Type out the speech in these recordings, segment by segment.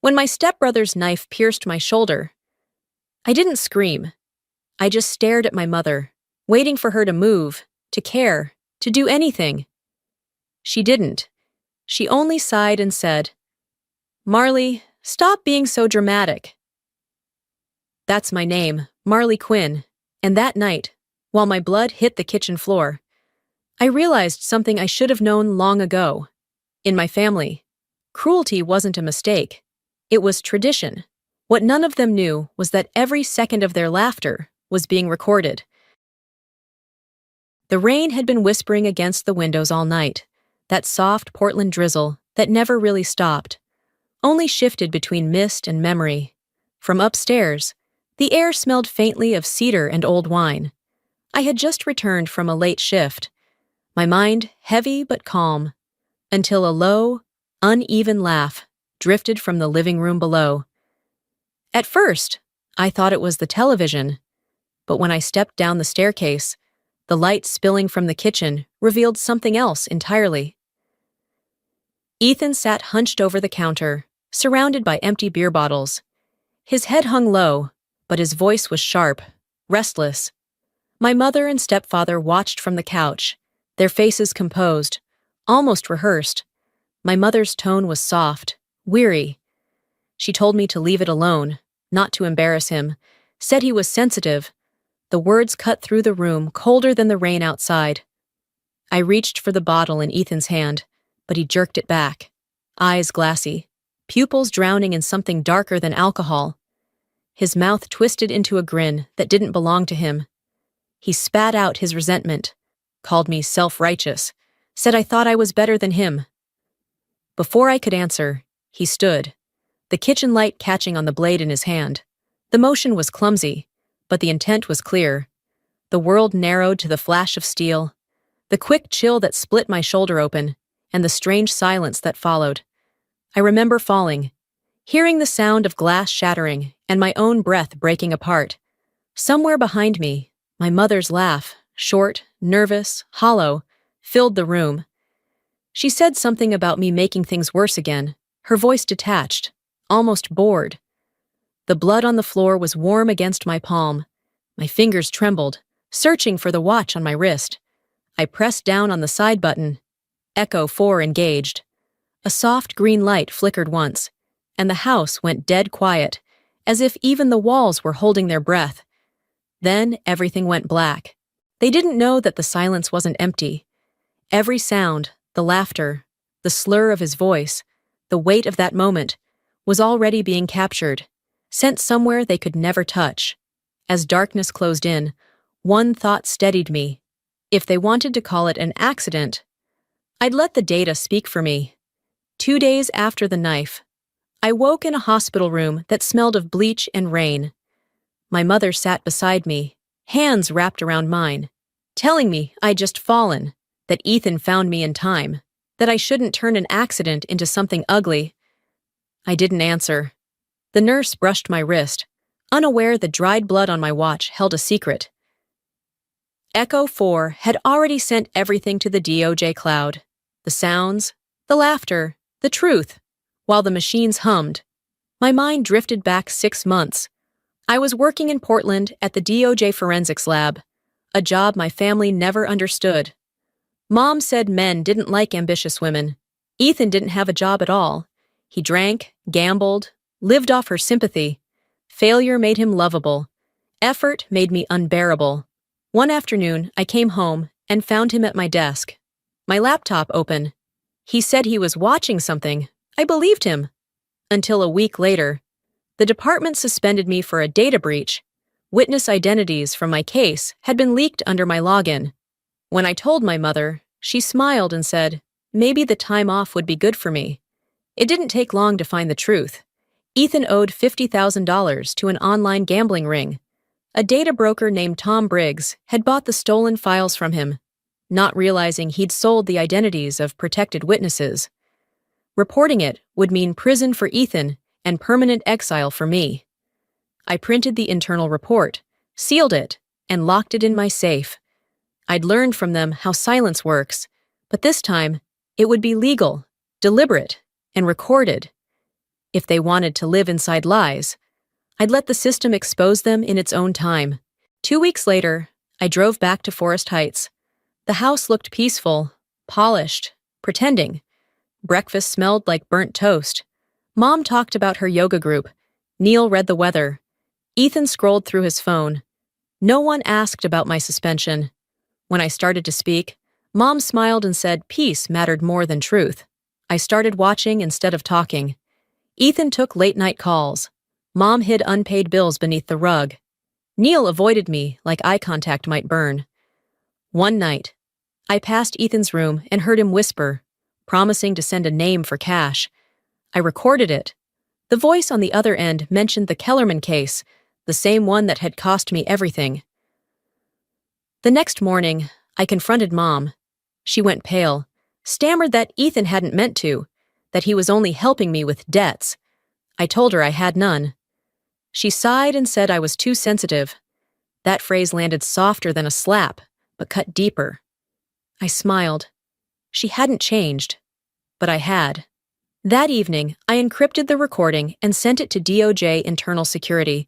When my stepbrother's knife pierced my shoulder, I didn't scream. I just stared at my mother, waiting for her to move, to care, to do anything. She didn't. She only sighed and said, "Marley, stop being so dramatic." That's my name, Marley Quinn, and that night, while my blood hit the kitchen floor, I realized something I should have known long ago. In my family, cruelty wasn't a mistake. It was tradition. What none of them knew was that every second of their laughter was being recorded. The rain had been whispering against the windows all night, that soft Portland drizzle that never really stopped, only shifted between mist and memory. From upstairs, the air smelled faintly of cedar and old wine. I had just returned from a late shift, my mind heavy but calm, until a low, uneven laugh drifted from the living room below. At first, I thought it was the television, but when I stepped down the staircase, the light spilling from the kitchen revealed something else entirely. Ethan sat hunched over the counter, surrounded by empty beer bottles. His head hung low, but his voice was sharp, restless. My mother and stepfather watched from the couch, their faces composed, almost rehearsed. My mother's tone was soft, weary. She told me to leave it alone, not to embarrass him, said he was sensitive. The words cut through the room colder than the rain outside. I reached for the bottle in Ethan's hand, but he jerked it back, eyes glassy, pupils drowning in something darker than alcohol. His mouth twisted into a grin that didn't belong to him. He spat out his resentment, called me self-righteous, said I thought I was better than him. Before I could answer, he stood, the kitchen light catching on the blade in his hand. The motion was clumsy, but the intent was clear. The world narrowed to the flash of steel, the quick chill that split my shoulder open, and the strange silence that followed. I remember falling, hearing the sound of glass shattering and my own breath breaking apart. Somewhere behind me, my mother's laugh, short, nervous, hollow, filled the room. She said something about me making things worse again, her voice detached, almost bored. The blood on the floor was warm against my palm. My fingers trembled, searching for the watch on my wrist. I pressed down on the side button. Echo 4 engaged. A soft green light flickered once, and the house went dead quiet, as if even the walls were holding their breath. Then everything went black. They didn't know that the silence wasn't empty. Every sound, the laughter, the slur of his voice, the weight of that moment, was already being captured, sent somewhere they could never touch. As darkness closed in, one thought steadied me. If they wanted to call it an accident, I'd let the data speak for me. 2 days after the knife, I woke in a hospital room that smelled of bleach and rain. My mother sat beside me, hands wrapped around mine, telling me I'd just fallen, that Ethan found me in time, that I shouldn't turn an accident into something ugly. I didn't answer. The nurse brushed my wrist, unaware the dried blood on my watch held a secret. Echo 4 had already sent everything to the DOJ cloud. The sounds, the laughter, the truth. While the machines hummed, my mind drifted back 6 months. I was working in Portland at the DOJ Forensics Lab, a job my family never understood. Mom said men didn't like ambitious women. Ethan didn't have a job at all. He drank, gambled, lived off her sympathy. Failure made him lovable. Effort made me unbearable. One afternoon, I came home and found him at my desk, my laptop open. He said he was watching something. I believed him. Until a week later, the department suspended me for a data breach. Witness identities from my case had been leaked under my login. When I told my mother, she smiled and said, maybe the time off would be good for me. It didn't take long to find the truth. Ethan owed $50,000 to an online gambling ring. A data broker named Tom Briggs had bought the stolen files from him, not realizing he'd sold the identities of protected witnesses. Reporting it would mean prison for Ethan and permanent exile for me. I printed the internal report, sealed it, and locked it in my safe. I'd learned from them how silence works, but this time, it would be legal, deliberate, and recorded. If they wanted to live inside lies, I'd let the system expose them in its own time. 2 weeks later, I drove back to Forest Heights. The house looked peaceful, polished, pretending. Breakfast smelled like burnt toast. Mom talked about her yoga group. Neil read the weather. Ethan scrolled through his phone. No one asked about my suspension. When I started to speak, Mom smiled and said peace mattered more than truth. I started watching instead of talking. Ethan took late-night calls. Mom hid unpaid bills beneath the rug. Neil avoided me like eye contact might burn. One night, I passed Ethan's room and heard him whisper, promising to send a name for cash. I recorded it. The voice on the other end mentioned the Kellerman case, the same one that had cost me everything. The next morning, I confronted Mom. She went pale, stammered that Ethan hadn't meant to, that he was only helping me with debts. I told her I had none. She sighed and said I was too sensitive. That phrase landed softer than a slap, but cut deeper. I smiled. She hadn't changed, but I had. That evening, I encrypted the recording and sent it to DOJ Internal Security.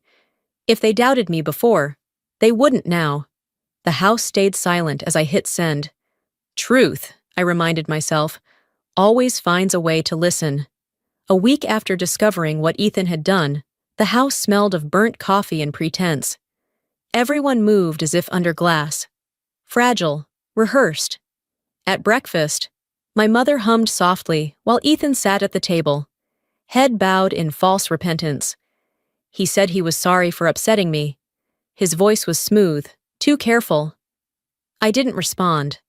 If they doubted me before, they wouldn't now. The house stayed silent as I hit send. Truth, I reminded myself, always finds a way to listen. A week after discovering what Ethan had done, the house smelled of burnt coffee and pretense. Everyone moved as if under glass. Fragile, rehearsed. At breakfast, my mother hummed softly while Ethan sat at the table, head bowed in false repentance. He said he was sorry for upsetting me. His voice was smooth, too careful. I didn't respond.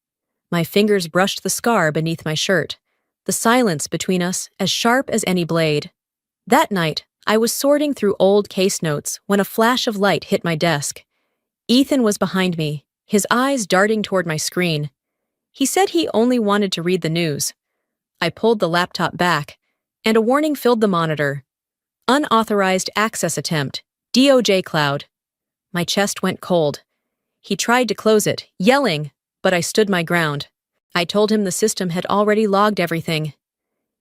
My fingers brushed the scar beneath my shirt, the silence between us as sharp as any blade. That night, I was sorting through old case notes when a flash of light hit my desk. Ethan was behind me, his eyes darting toward my screen. He said he only wanted to read the news. I pulled the laptop back, and a warning filled the monitor. Unauthorized access attempt, DOJ cloud. My chest went cold. He tried to close it, yelling, but I stood my ground. I told him the system had already logged everything.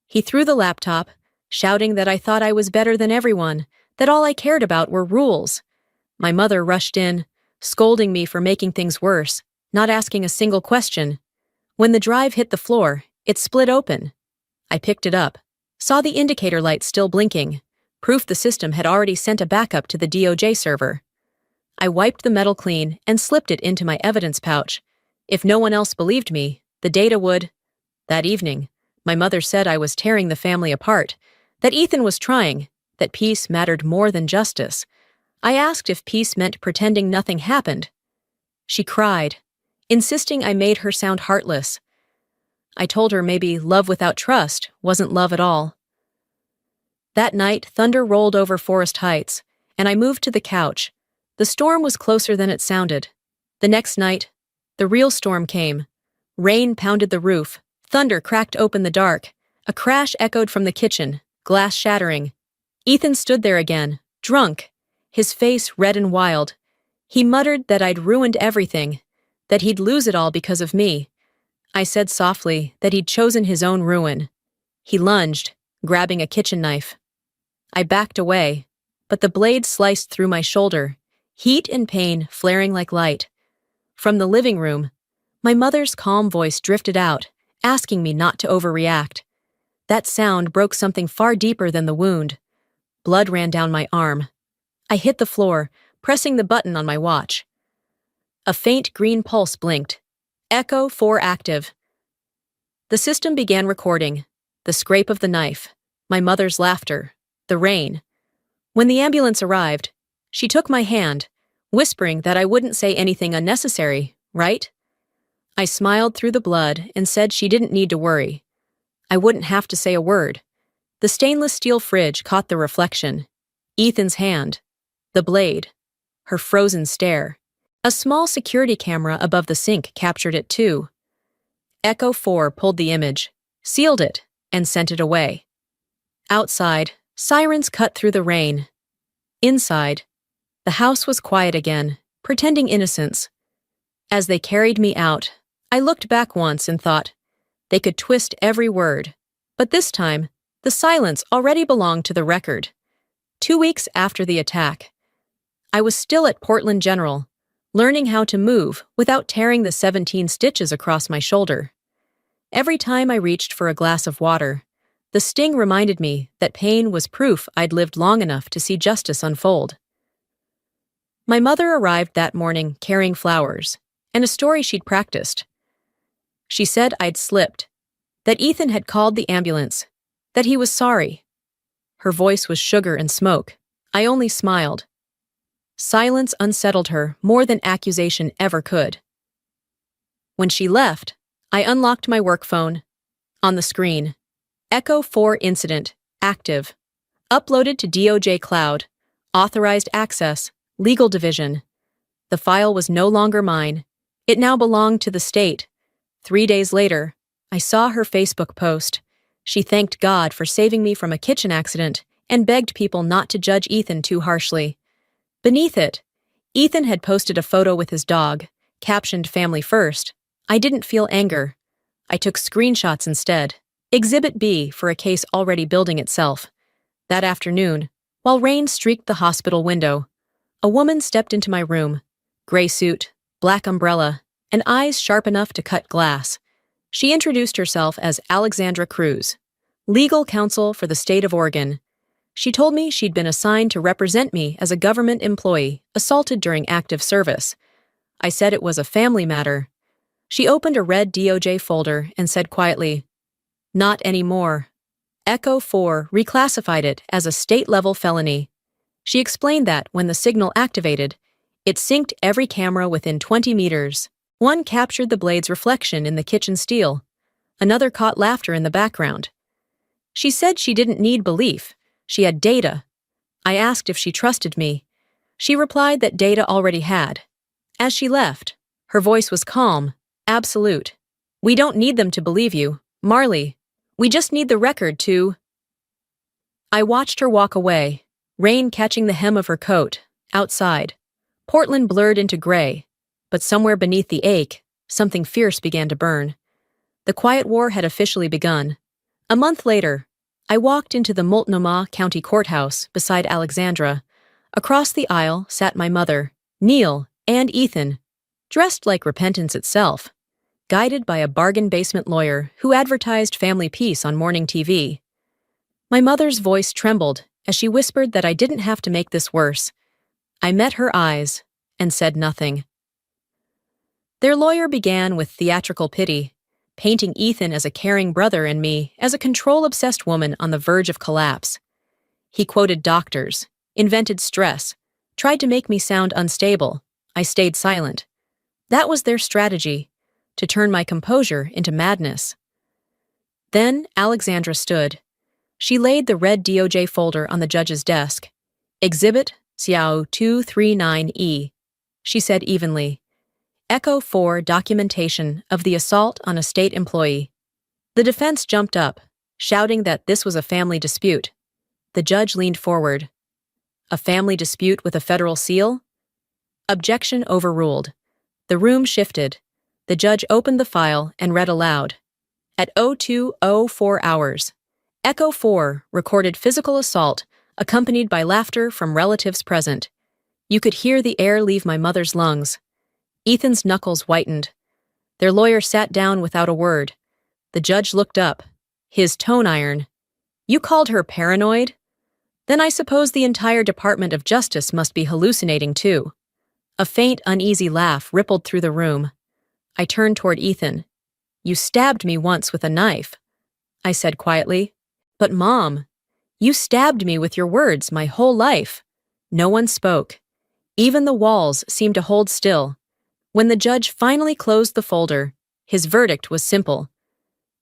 He threw the laptop, shouting that I thought I was better than everyone, that all I cared about were rules. My mother rushed in, scolding me for making things worse, not asking a single question. When the drive hit the floor, it split open. I picked it up, saw the indicator light still blinking, proof the system had already sent a backup to the DOJ server. I wiped the metal clean and slipped it into my evidence pouch. If no one else believed me, the data would. That evening, my mother said I was tearing the family apart, that Ethan was trying, that peace mattered more than justice. I asked if peace meant pretending nothing happened. She cried, insisting I made her sound heartless. I told her maybe love without trust wasn't love at all. That night, thunder rolled over Forest Heights, and I moved to the couch. The storm was closer than it sounded. The next night, the real storm came. Rain pounded the roof, thunder cracked open the dark. A crash echoed from the kitchen, glass shattering. Ethan stood there again, drunk, his face red and wild. He muttered that I'd ruined everything, that he'd lose it all because of me. I said softly that he'd chosen his own ruin. He lunged, grabbing a kitchen knife. I backed away, but the blade sliced through my shoulder, heat and pain flaring like light. From the living room, my mother's calm voice drifted out, asking me not to overreact. That sound broke something far deeper than the wound. Blood ran down my arm. I hit the floor, pressing the button on my watch. A faint green pulse blinked. Echo 4 active. The system began recording. The scrape of the knife, my mother's laughter, the rain. When the ambulance arrived, she took my hand, whispering that I wouldn't say anything unnecessary, right? I smiled through the blood and said she didn't need to worry. I wouldn't have to say a word. The stainless steel fridge caught the reflection. Ethan's hand. The blade. Her frozen stare. A small security camera above the sink captured it too. Echo 4 pulled the image, sealed it, and sent it away. Outside, sirens cut through the rain. Inside, the house was quiet again, pretending innocence. As they carried me out, I looked back once and thought, they could twist every word, but this time, The silence already belonged to the record. 2 weeks after the attack, I was still at Portland General, learning how to move without tearing the 17 stitches across my shoulder. Every time I reached for a glass of water, the sting reminded me that pain was proof I'd lived long enough to see justice unfold. My mother arrived that morning carrying flowers and a story she'd practiced. She said I'd slipped, that Ethan had called the ambulance, that he was sorry. Her voice was sugar and smoke. I only smiled. Silence unsettled her more than accusation ever could. When she left, I unlocked my work phone. On the screen, Echo 4 incident, active. Uploaded to DOJ Cloud, authorized access, legal division. The file was no longer mine. It now belonged to the state. 3 days later, I saw her Facebook post. She thanked God for saving me from a kitchen accident and begged people not to judge Ethan too harshly. Beneath it, Ethan had posted a photo with his dog, captioned "Family First." I didn't feel anger. I took screenshots instead. Exhibit B for a case already building itself. That afternoon, while rain streaked the hospital window, a woman stepped into my room. Gray suit, black umbrella, and eyes sharp enough to cut glass. She introduced herself as Alexandra Cruz, legal counsel for the state of Oregon. She told me she'd been assigned to represent me as a government employee assaulted during active service. I said it was a family matter. She opened a red DOJ folder and said quietly, "Not anymore." Echo 4 reclassified it as a state-level felony. She explained that when the signal activated, it synced every camera within 20 meters. One captured the blade's reflection in the kitchen steel. Another caught laughter in the background. She said she didn't need belief. She had data. I asked if she trusted me. She replied that data already had. As she left, her voice was calm, absolute. "We don't need them to believe you, Marley. We just need the record to—" I watched her walk away, rain catching the hem of her coat, outside. Portland blurred into gray, but somewhere beneath the ache, something fierce began to burn. The quiet war had officially begun. A month later, I walked into the Multnomah County Courthouse beside Alexandra. Across the aisle sat my mother, Neil, and Ethan, dressed like repentance itself, guided by a bargain basement lawyer who advertised family peace on morning TV. My mother's voice trembled as she whispered that I didn't have to make this worse. I met her eyes and said nothing. Their lawyer began with theatrical pity, painting Ethan as a caring brother and me as a control-obsessed woman on the verge of collapse. He quoted doctors, invented stress, tried to make me sound unstable. I stayed silent. That was their strategy, to turn my composure into madness. Then Alexandra stood. She laid the red DOJ folder on the judge's desk. "Exhibit Xiao 239E, she said evenly. Echo 4 documentation of the assault on a state employee. The defense jumped up, shouting that this was a family dispute. The judge leaned forward. "A family dispute with a federal seal?" Objection overruled. The room shifted. The judge opened the file and read aloud. At 02:04 hours, Echo 4 recorded physical assault accompanied by laughter from relatives present. You could hear the air leave my mother's lungs. Ethan's knuckles whitened. Their lawyer sat down without a word. The judge looked up, his tone iron. "You called her paranoid? Then I suppose the entire Department of Justice must be hallucinating too." A faint, uneasy laugh rippled through the room. I turned toward Ethan. "You stabbed me once with a knife," I said quietly. "But Mom, you stabbed me with your words my whole life." No one spoke. Even the walls seemed to hold still. When the judge finally closed the folder, his verdict was simple.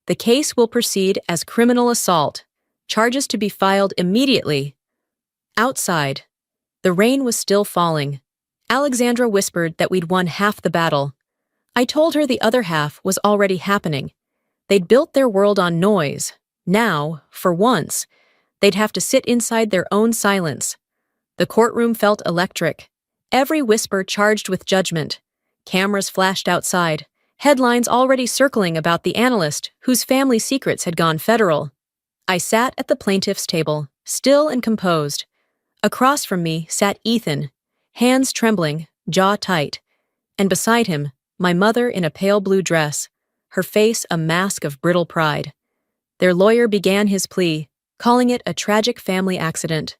The case will proceed as criminal assault, charges to be filed immediately. Outside, the rain was still falling. Alexandra whispered that we'd won half the battle. I told her the other half was already happening. They'd built their world on noise. Now, for once, they'd have to sit inside their own silence. The courtroom felt electric, every whisper charged with judgment. Cameras flashed outside, headlines already circling about the analyst whose family secrets had gone federal. I sat at the plaintiff's table, still and composed. Across from me sat Ethan, hands trembling, jaw tight, and beside him, my mother in a pale blue dress, her face a mask of brittle pride. Their lawyer began his plea, calling it a tragic family accident,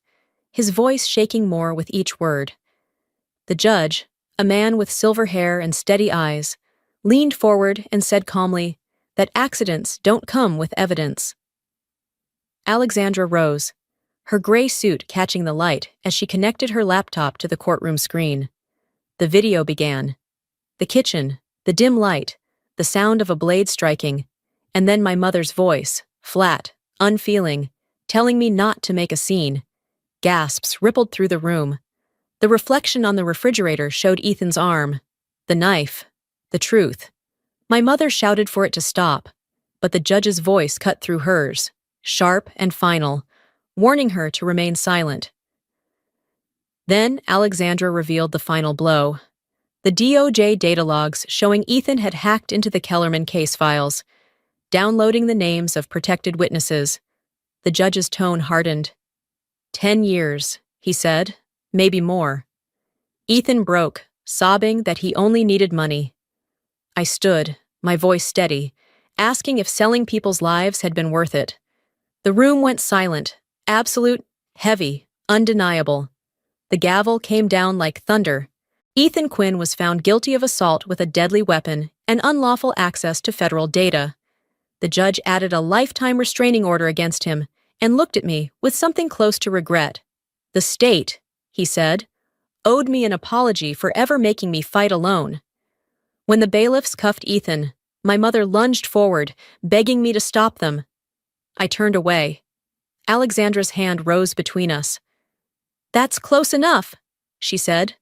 his voice shaking more with each word. The judge, a man with silver hair and steady eyes, leaned forward and said calmly that accidents don't come with evidence. Alexandra rose, her gray suit catching the light as she connected her laptop to the courtroom screen. The video began. The kitchen, the dim light, the sound of a blade striking, and then my mother's voice, flat, unfeeling, telling me not to make a scene. Gasps rippled through the room. The reflection on the refrigerator showed Ethan's arm, the knife, the truth. My mother shouted for it to stop, but the judge's voice cut through hers, sharp and final, warning her to remain silent. Then Alexandra revealed the final blow. The DOJ data logs showing Ethan had hacked into the Kellerman case files, downloading the names of protected witnesses. The judge's tone hardened. 10 years, he said, maybe more. Ethan broke, sobbing that he only needed money. I stood, my voice steady, asking if selling people's lives had been worth it. The room went silent, absolute, heavy, undeniable. The gavel came down like thunder. Ethan Quinn was found guilty of assault with a deadly weapon and unlawful access to federal data. The judge added a lifetime restraining order against him and looked at me with something close to regret. The state, he said, owed me an apology for ever making me fight alone. When the bailiffs cuffed Ethan, my mother lunged forward, begging me to stop them. I turned away. Alexandra's hand rose between us. "That's close enough," she said.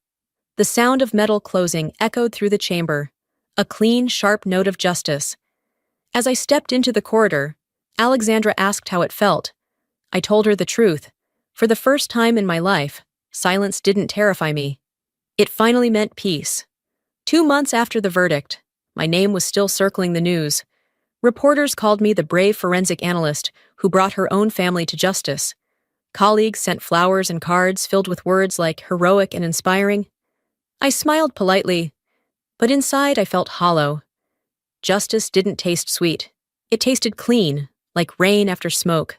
The sound of metal closing echoed through the chamber, a clean, sharp note of justice. As I stepped into the corridor, Alexandra asked how it felt. I told her the truth. For the first time in my life, silence didn't terrify me. It finally meant peace. 2 months after the verdict, my name was still circling the news. Reporters called me the brave forensic analyst who brought her own family to justice. Colleagues sent flowers and cards filled with words like heroic and inspiring. I smiled politely, but inside I felt hollow. Justice didn't taste sweet. It tasted clean, like rain after smoke,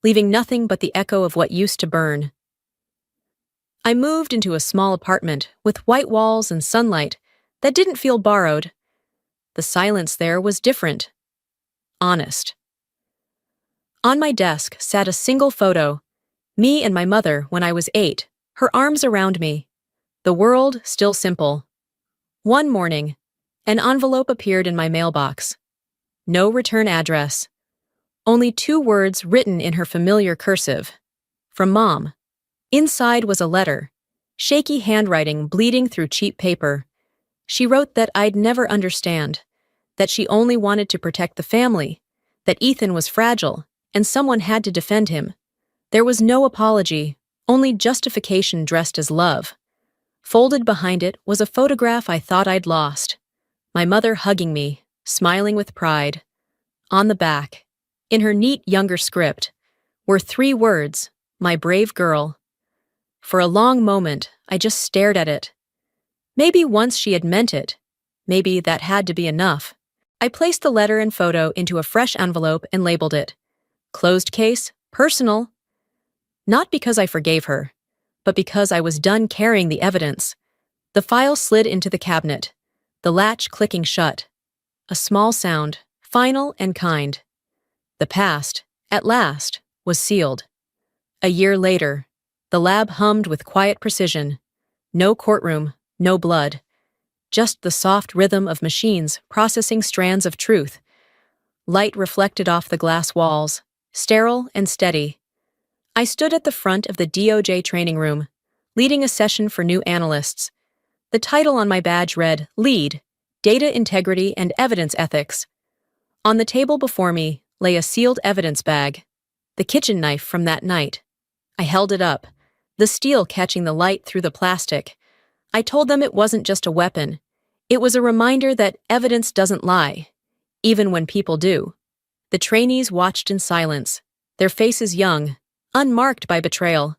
leaving nothing but the echo of what used to burn. I moved into a small apartment with white walls and sunlight that didn't feel borrowed. The silence there was different. Honest. On my desk sat a single photo, me and my mother when I was 8, her arms around me. The world still simple. One morning, an envelope appeared in my mailbox. No return address. Only 2 words written in her familiar cursive. From Mom. Inside was a letter, shaky handwriting bleeding through cheap paper. She wrote that I'd never understand, that she only wanted to protect the family, that Ethan was fragile, and someone had to defend him. There was no apology, only justification dressed as love. Folded behind it was a photograph I thought I'd lost. My mother hugging me, smiling with pride. On the back, in her neat younger script, were 3 words, "My brave girl." For a long moment, I just stared at it. Maybe once she had meant it. Maybe that had to be enough. I placed the letter and photo into a fresh envelope and labeled it, "Closed case, personal." Not because I forgave her, but because I was done carrying the evidence. The file slid into the cabinet, the latch clicking shut. A small sound, final and kind. The past, at last, was sealed. A year later, the lab hummed with quiet precision. No courtroom, no blood. Just the soft rhythm of machines processing strands of truth. Light reflected off the glass walls, sterile and steady. I stood at the front of the DOJ training room, leading a session for new analysts. The title on my badge read, "Lead, Data Integrity and Evidence Ethics." On the table before me lay a sealed evidence bag, the kitchen knife from that night. I held it up, the steel catching the light through the plastic. I told them it wasn't just a weapon. It was a reminder that evidence doesn't lie, even when people do. The trainees watched in silence, their faces young, unmarked by betrayal.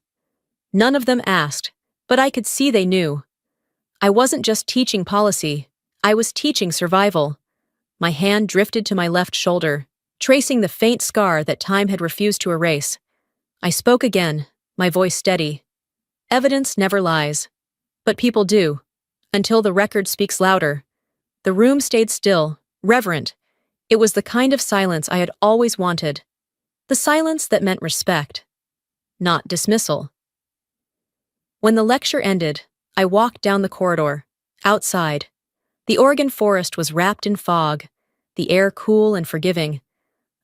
None of them asked, but I could see they knew. I wasn't just teaching policy, I was teaching survival. My hand drifted to my left shoulder, tracing the faint scar that time had refused to erase. I spoke again, my voice steady. Evidence never lies. But people do. Until the record speaks louder. The room stayed still, reverent. It was the kind of silence I had always wanted. The silence that meant respect, not dismissal. When the lecture ended, I walked down the corridor, outside. The Oregon forest was wrapped in fog, the air cool and forgiving.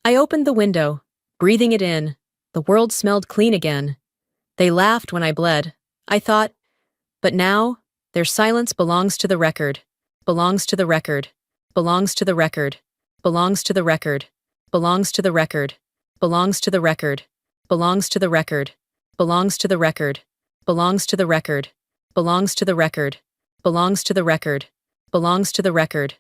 I opened the window, breathing it in. The world smelled clean again. They laughed when I bled. I thought, but now, their silence belongs to the record, belongs to the record, belongs to the record, belongs to the record, belongs to the record, belongs to the record, belongs to the record, belongs to the record, belongs to the record, belongs to the record, belongs to the record, belongs to the record.